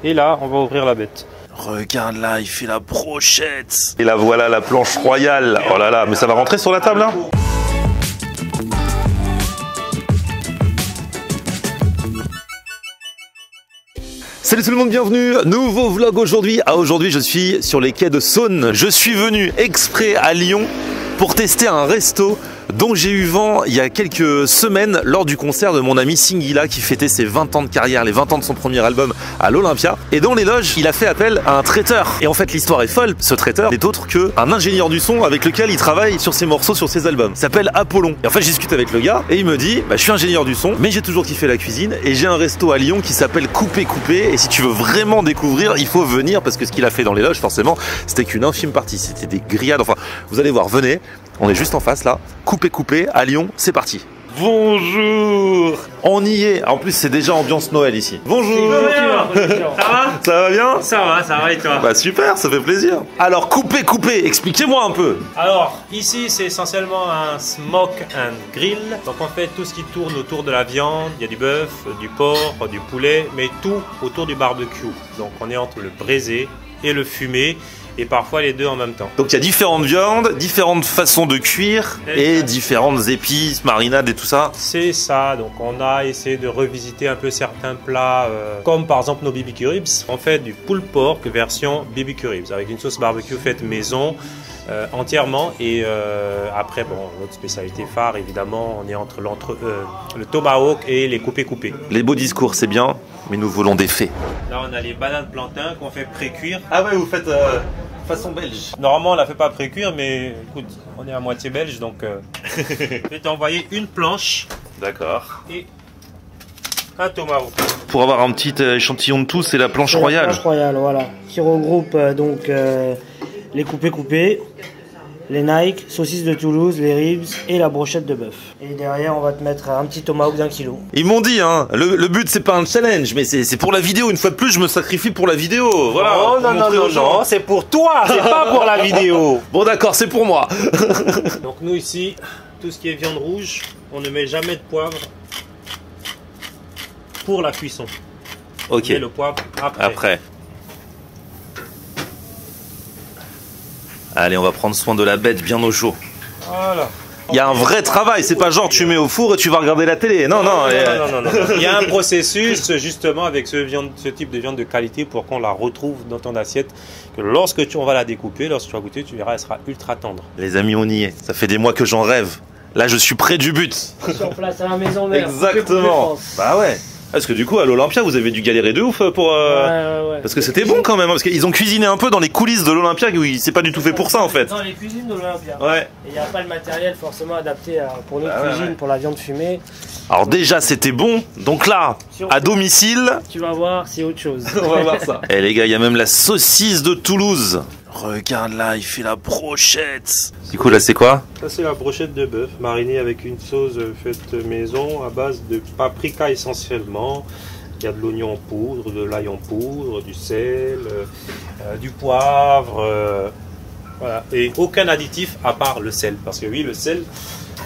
Et là, on va ouvrir la bête. Regarde là, il fait la brochette. Et là voilà la planche royale. Oh là là, mais ça va rentrer sur la table là? Salut tout le monde, bienvenue, nouveau vlog aujourd'hui. Aujourd'hui je suis sur les quais de Saône. Je suis venu exprès à Lyon pour tester un resto dont j'ai eu vent il y a quelques semaines lors du concert de mon ami Singila qui fêtait ses 20 ans de carrière, les 20 ans de son premier album à l'Olympia. Et dans les loges, il a fait appel à un traiteur. Et en fait l'histoire est folle, ce traiteur n'est autre qu'un ingénieur du son avec lequel il travaille sur ses morceaux, sur ses albums. Il s'appelle Apollon. Et en fait je discute avec le gars et il me dit bah, je suis ingénieur du son mais j'ai toujours kiffé la cuisine et j'ai un resto à Lyon qui s'appelle Coupé Coupé et si tu veux vraiment découvrir il faut venir parce que ce qu'il a fait dans les loges forcément c'était qu'une infime partie, c'était des grillades, enfin vous allez voir, venez. On est juste en face là, Coupé Coupé à Lyon, c'est parti. Bonjour. On y est, en plus c'est déjà ambiance Noël ici. Bonjour. Ça va? Ça va bien? Ça va et toi? Bah super, ça fait plaisir. Alors Coupé Coupé, expliquez-moi un peu. Alors ici c'est essentiellement un smoke and grill. Donc on fait tout ce qui tourne autour de la viande. Il y a du bœuf, du porc, du poulet, mais tout autour du barbecue. Donc on est entre le braisé et le fumé. Et parfois les deux en même temps. Donc il y a différentes viandes, différentes façons de cuire et différentes épices, marinades et tout ça. C'est ça, donc on a essayé de revisiter un peu certains plats comme par exemple nos BBQ ribs. On fait du pulled pork version BBQ ribs avec une sauce barbecue faite maison entièrement et après bon notre spécialité phare évidemment on est entre le tomahawk et les coupés coupés. Les beaux discours c'est bien mais nous voulons des faits. Là on a les bananes plantains qu'on fait pré-cuire. Ah ouais vous faites façon belge. Normalement on la fait pas pré-cuire mais écoute on est à moitié belge donc je vais t'envoyer une planche. D'accord. Et un tomahawk. Pour avoir un petit échantillon de tout c'est la planche royale. La planche royale voilà qui regroupe donc les coupés coupés, les Nike, saucisses de Toulouse, les ribs et la brochette de bœuf. Et derrière, on va te mettre un petit tomahawk d'1 kilo. Ils m'ont dit, hein, le but c'est pas un challenge, mais c'est pour la vidéo. Une fois de plus, je me sacrifie pour la vidéo. Voilà. Oh, non, c'est pour toi, c'est pas pour la vidéo. Bon d'accord, c'est pour moi. Donc nous ici, tout ce qui est viande rouge, on ne met jamais de poivre pour la cuisson. Ok. On met le poivre après. Allez, on va prendre soin de la bête bien au chaud. Voilà. Il y a un vrai travail, c'est pas genre tu mets au four et tu vas regarder la télé. Non. Non. Il y a un processus justement avec ce type de viande de qualité pour qu'on la retrouve dans ton assiette. Que lorsque on va la découper, lorsque tu vas goûter, tu verras, elle sera ultra tendre. Les amis, on y est. Ça fait des mois que j'en rêve. Là, je suis près du but. Sur place à la maison mère. Exactement. Bah ouais. Parce que du coup, à l'Olympia, vous avez dû galérer de ouf pour... Ouais. Parce que c'était bon quand même, hein, parce qu'ils ont cuisiné un peu dans les coulisses de l'Olympia, c'est pas du tout fait pour ça en fait. Dans les cuisines de l'Olympia. Ouais. Et il n'y a pas le matériel forcément adapté pour notre cuisine, pour la viande fumée. Alors déjà, c'était bon, donc là, à domicile... Tu vas voir, c'est autre chose. On va voir ça. Eh les gars, il y a même la saucisse de Toulouse. Regarde là, il fait la brochette. Du coup, là, c'est quoi? Ça, c'est la brochette de bœuf marinée avec une sauce faite maison à base de paprika essentiellement. Il y a de l'oignon en poudre, de l'ail en poudre, du sel, du poivre. Voilà. Et aucun additif à part le sel. Parce que oui, le sel,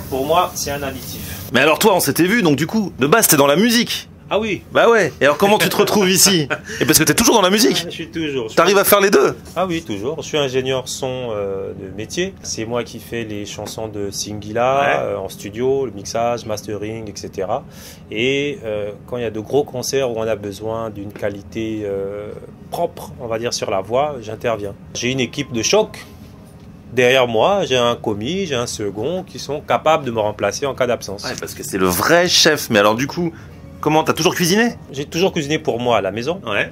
pour moi, c'est un additif. Mais alors toi, on s'était vu, donc du coup, de base, t'es dans la musique. Ah oui. Bah ouais. Et alors comment tu te retrouves ici? Et parce que t'es toujours dans la musique. Je suis toujours. T'arrives à faire les deux? Ah oui, toujours. Je suis ingénieur son de métier. C'est moi qui fais les chansons de Singila en studio, le mixage, mastering, etc. Et quand il y a de gros concerts où on a besoin d'une qualité propre, on va dire, sur la voix, j'interviens. J'ai une équipe de choc. Derrière moi, j'ai un commis, j'ai un second qui sont capables de me remplacer en cas d'absence. Ouais, parce que c'est le vrai chef. Mais alors du coup... Comment? T'as toujours cuisiné? J'ai toujours cuisiné pour moi à la maison. Ouais.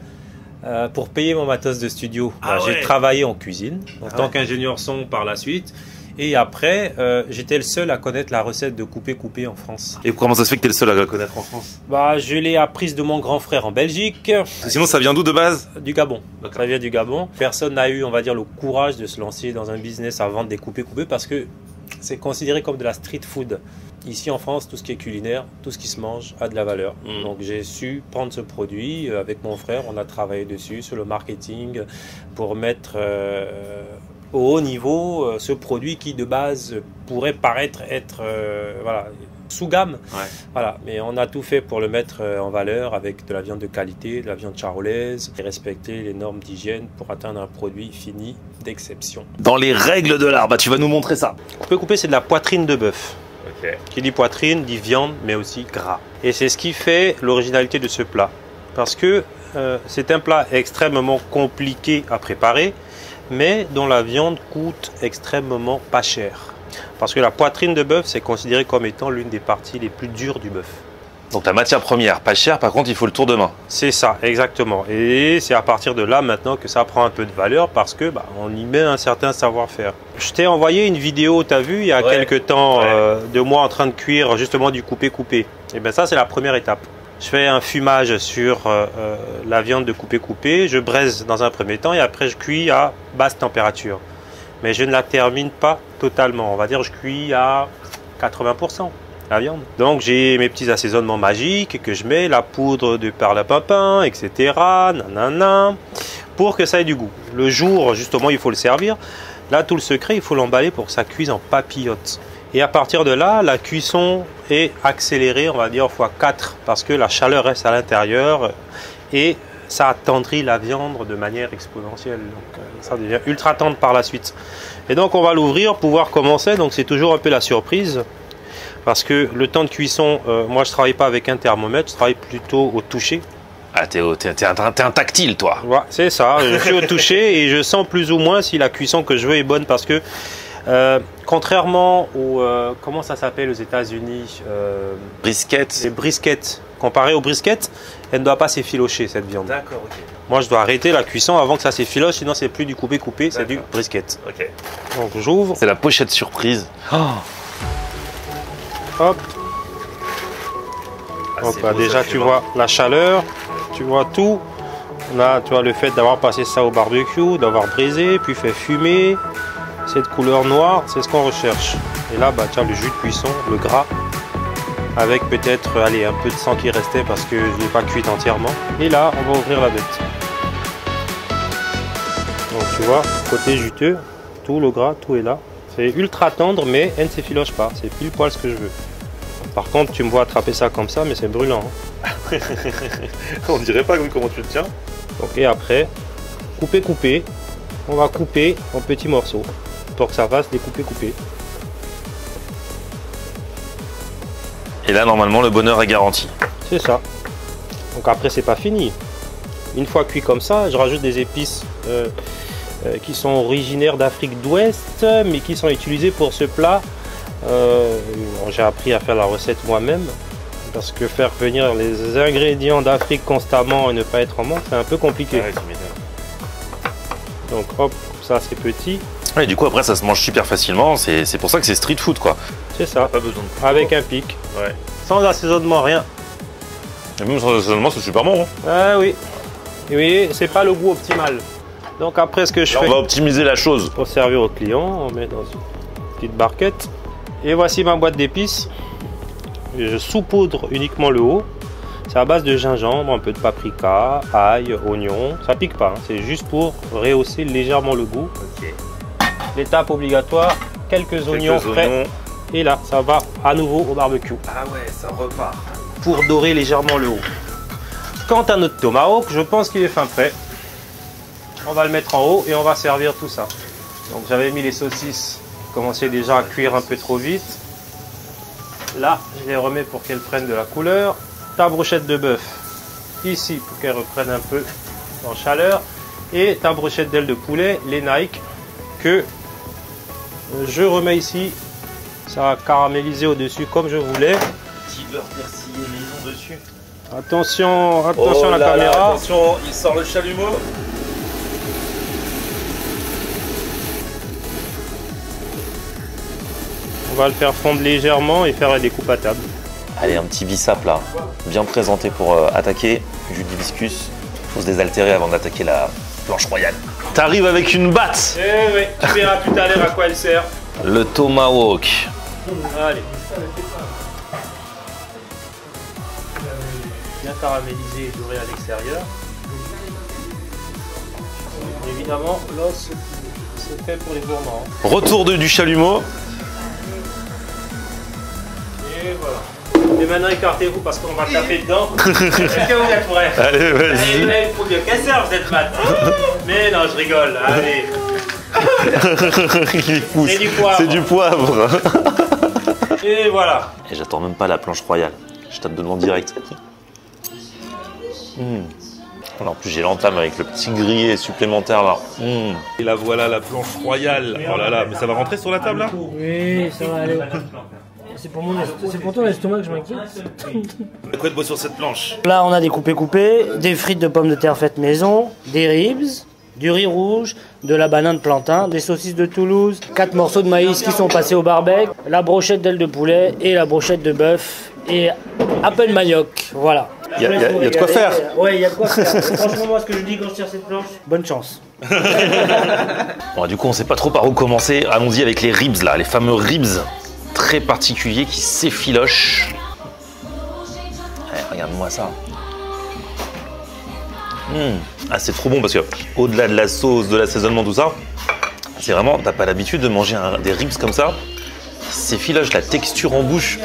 Pour payer mon matos de studio, j'ai travaillé en cuisine en tant qu'ingénieur son par la suite. Et après, j'étais le seul à connaître la recette de coupé-coupé en France. Et comment ça se fait que t'es le seul à la connaître en France? Bah, je l'ai apprise de mon grand frère en Belgique. Sinon, ça vient d'où de base? Du Gabon. Ça vient du Gabon. Personne n'a eu, on va dire, le courage de se lancer dans un business à vendre des coupé-coupé parce que c'est considéré comme de la street food. Ici en France, tout ce qui est culinaire, tout ce qui se mange a de la valeur. Donc j'ai su prendre ce produit avec mon frère, on a travaillé dessus, sur le marketing, pour mettre au haut niveau ce produit qui de base pourrait paraître être voilà, sous gamme. Ouais. Voilà. Mais on a tout fait pour le mettre en valeur avec de la viande de qualité, de la viande charolaise et respecter les normes d'hygiène pour atteindre un produit fini d'exception. Dans les règles de l'art, bah, tu vas nous montrer ça. Coupé, c'est de la poitrine de bœuf. Ok. Qui dit poitrine, dit viande, mais aussi gras. Et c'est ce qui fait l'originalité de ce plat. Parce que c'est un plat extrêmement compliqué à préparer, mais dont la viande coûte extrêmement pas cher. Parce que la poitrine de bœuf, c'est considéré comme étant l'une des parties les plus dures du bœuf. Donc la matière première, pas chère, par contre il faut le tour de main. C'est ça, exactement. Et c'est à partir de là maintenant que ça prend un peu de valeur parce que on y met un certain savoir-faire. Je t'ai envoyé une vidéo, tu as vu, il y a quelques temps, de moi en train de cuire justement du coupé-coupé. Et bien ça, c'est la première étape. Je fais un fumage sur la viande de coupé-coupé, je braise dans un premier temps et après je cuis à basse température. Mais je ne la termine pas totalement, on va dire je cuis à 80%. La viande. Donc j'ai mes petits assaisonnements magiques que je mets, la poudre de perlimpinpin, etc. Nanana, pour que ça ait du goût. Le jour, justement, il faut le servir. Là, tout le secret, il faut l'emballer pour que ça cuise en papillote. Et à partir de là, la cuisson est accélérée, on va dire x4, parce que la chaleur reste à l'intérieur et ça attendrit la viande de manière exponentielle. Donc ça devient ultra tendre par la suite. Et donc on va l'ouvrir pour voir comment c'est. Donc c'est toujours un peu la surprise. Parce que le temps de cuisson, moi je travaille pas avec un thermomètre, je travaille plutôt au toucher. Ah, t'es un tactile, toi. Ouais, c'est ça, je suis au toucher et je sens plus ou moins si la cuisson que je veux est bonne. Parce que contrairement au... comment ça s'appelle aux États-Unis Brisket. Les briskets. Comparé aux briskets, elle ne doit pas s'effilocher cette viande. D'accord, ok. Moi je dois arrêter la cuisson avant que ça s'effiloche, sinon c'est plus du coupé-coupé, c'est du brisket. Ok. Donc j'ouvre. C'est la pochette surprise. Oh. Hop. Ah, donc beau, déjà tu vois la chaleur, tu vois tout. Là tu vois le fait d'avoir passé ça au barbecue, d'avoir braisé, puis fait fumer. Cette couleur noire, c'est ce qu'on recherche. Et là tu as le jus de cuisson, le gras, avec peut-être un peu de sang qui restait parce que je ne l'ai pas cuite entièrement. Et là on va ouvrir la bête. Donc tu vois, côté juteux, tout le gras, tout est là. C'est ultra tendre, mais elle ne s'effiloche pas. C'est pile poil ce que je veux. Par contre, tu me vois attraper ça comme ça, mais c'est brûlant. Hein. On dirait pas comme comment tu le tiens. Donc, et après, couper. On va couper en petits morceaux pour que ça fasse des coupés. Et là, normalement, le bonheur est garanti. C'est ça. Donc après, c'est pas fini. Une fois cuit comme ça, je rajoute des épices qui sont originaires d'Afrique d'Ouest, mais qui sont utilisées pour ce plat. J'ai appris à faire la recette moi-même, parce que faire venir les ingrédients d'Afrique constamment et ne pas être en manque, c'est un peu compliqué. Ouais, donc hop, ça c'est petit. Et du coup, après, ça se mange super facilement. C'est pour ça que c'est street food, quoi. C'est ça. Pas besoin de avec un pic. Ouais. Sans assaisonnement, rien. Et même sans assaisonnement, c'est super bon. Hein. Ah oui. Oui, c'est pas le goût optimal. Donc après, ce que je Là, fais, on va optimiser la chose. pour servir au client, on met dans une petite barquette. Et voici ma boîte d'épices. Je saupoudre uniquement le haut. C'est à base de gingembre, un peu de paprika, ail, oignon. Ça pique pas, hein. C'est juste pour rehausser légèrement le goût. Ok. L'étape obligatoire, quelques oignons frais. Et là, ça va à nouveau au barbecue. Ah ouais, ça repart. Pour dorer légèrement le haut. Quant à notre tomahawk, je pense qu'il est fin prêt. On va le mettre en haut et on va servir tout ça. Donc j'avais mis les saucisses qui commençaient déjà à cuire un peu trop vite. Là, je les remets pour qu'elles prennent de la couleur. Ta brochette de bœuf ici pour qu'elle reprenne un peu en chaleur. Et ta brochette d'ailes de poulet, les Nike, que je remets ici. Ça va caraméliser au-dessus comme je voulais. Petit beurre persillé maison dessus. Attention, attention la caméra. Là, attention, il sort le chalumeau. On va le faire fondre légèrement et faire des coupes à table. Allez, un petit bissap là, bien présenté pour attaquer. Jus d'hibiscus. Faut se désaltérer avant d'attaquer la planche royale. T'arrives avec une batte. Eh oui, tu verras tout à l'heure à quoi elle sert. Le tomahawk. Allez. Bien caramélisé et doré à l'extérieur. Évidemment, l'os c'est fait pour les gourmands. Retour du chalumeau. Et voilà. Et maintenant écartez-vous parce qu'on va taper dedans. Est-ce que vous êtes prêts? Allez, vas-y. Il faut bien casseur, vous êtes mat. Mais non, je rigole. Allez. Il est fou. C'est du poivre. C'est du poivre. Et voilà. Et j'attends même pas la planche royale. Je tape devant direct. Alors, en plus, j'ai l'entame avec le petit grillé supplémentaire là. Et là, voilà la planche royale. Oh là là, mais ça va rentrer sur la table là? Oui, ça va aller. C'est pour ton estomac que je m'inquiète. Quoi de beau sur cette planche? Là, on a des coupés, des frites de pommes de terre faites maison, des ribs, du riz rouge, de la banane plantain, des saucisses de Toulouse, 4 morceaux de maïs qui sont passés au barbecue, la brochette d'aile de poulet et la brochette de bœuf et un peu de manioc. Voilà. Il y a de quoi faire. Ouais, il y a de quoi faire. Franchement, moi, ce que je dis quand je tire cette planche, bonne chance. Bon, du coup, on sait pas trop par où commencer. Allons-y avec les ribs là, les fameux ribs très particuliers qui s'effilochent. Regarde-moi ça. Ah, c'est trop bon parce que au-delà de la sauce, de l'assaisonnement, tout ça, c'est vraiment, t'as pas l'habitude de manger des ribs comme ça. S'effiloche, la texture en bouche.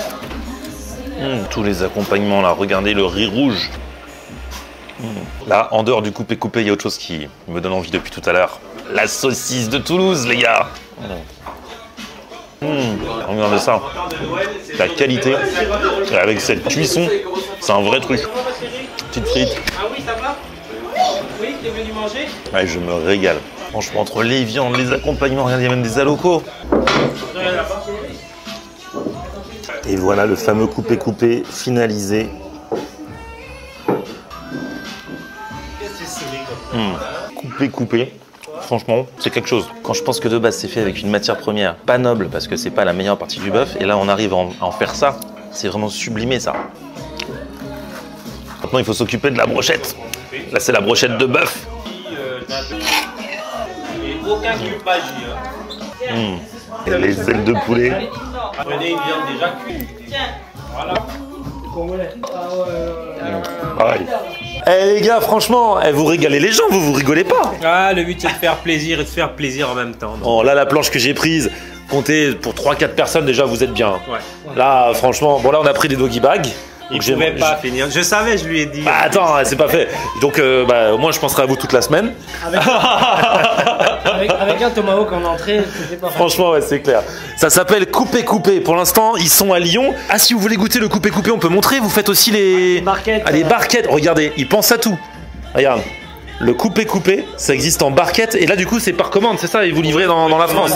Tous les accompagnements là, regardez le riz rouge. Là, en dehors du coupé-coupé, il y a autre chose qui me donne envie depuis tout à l'heure. La saucisse de Toulouse, les gars. Regardez ça. La qualité, avec cette cuisson, c'est un vrai truc. Petite frite. Ah oui, ça va? Oui, t'es venu manger? Ouais, je me régale. Franchement, entre les viandes, les accompagnements, regardez, il y a même des alocos. Et voilà le fameux coupé-coupé finalisé. Coupé-coupé. Franchement, c'est quelque chose. Quand je pense que de base c'est fait avec une matière première pas noble parce que c'est pas la meilleure partie du bœuf, et là on arrive à en faire ça, c'est vraiment sublimé ça. Maintenant il faut s'occuper de la brochette. Là c'est la brochette de bœuf. Et aucun culpage. Et les ailes de poulet. Prenez une viande déjà cuite. Voilà. Pareil. Eh les gars, franchement, vous régalez les gens, vous rigolez pas. Ah, le but c'est de faire plaisir et de faire plaisir en même temps. Donc. Oh là, la planche que j'ai prise, comptez pour 3-4 personnes déjà, vous êtes bien. Ouais. Là, franchement, bon là on a pris des doggy bags. Il ne pouvait pas finir. Je savais, je lui ai dit. Bah attends, c'est pas fait. Donc au moins je penserai à vous toute la semaine. Avec un tomahawk en entrée, c'était pas facile. Franchement, ouais, c'est clair. Ça s'appelle coupé-coupé. Pour l'instant, ils sont à Lyon. Ah, si vous voulez goûter le coupé-coupé, on peut montrer. Vous faites aussi les barquettes. Ah, les barquettes. Regardez, ils pensent à tout. Regarde. Le coupé-coupé, ça existe en barquette. Et là, du coup, c'est par commande, c'est ça? Et vous livrez dans la France.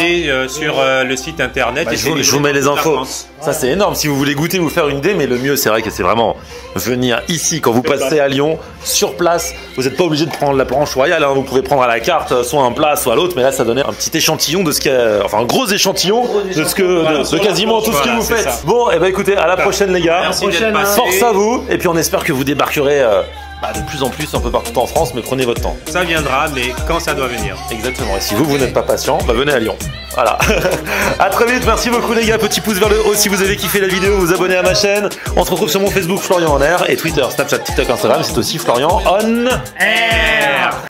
Sur le site internet. Bah, je vous mets les infos. Ça, c'est énorme. Si vous voulez goûter, vous faire une idée. Mais le mieux, c'est vrai que c'est vraiment venir ici. Quand vous passez à Lyon, sur place, vous n'êtes pas obligé de prendre la planche royale. Hein. Vous pouvez prendre à la carte, soit un plat, soit l'autre. Mais là, ça donnait un petit échantillon de ce qu'il y a. Enfin, un gros échantillon de quasiment tout ce que vous faites. Ça. Bon, et bah écoutez, à la prochaine, les gars. Merci d'être passé. Force à vous. Et puis, on espère que vous débarquerez. De plus en plus un peu partout en France, mais prenez votre temps. Ça viendra, mais quand ça doit venir. Exactement. Et si vous n'êtes pas patient, bah venez à Lyon. Voilà. À très vite. Merci beaucoup les gars. Petit pouce vers le haut si vous avez kiffé la vidéo. Vous abonnez à ma chaîne. On se retrouve sur mon Facebook Florian On Air et Twitter, Snapchat, TikTok, Instagram. C'est aussi Florian On Air.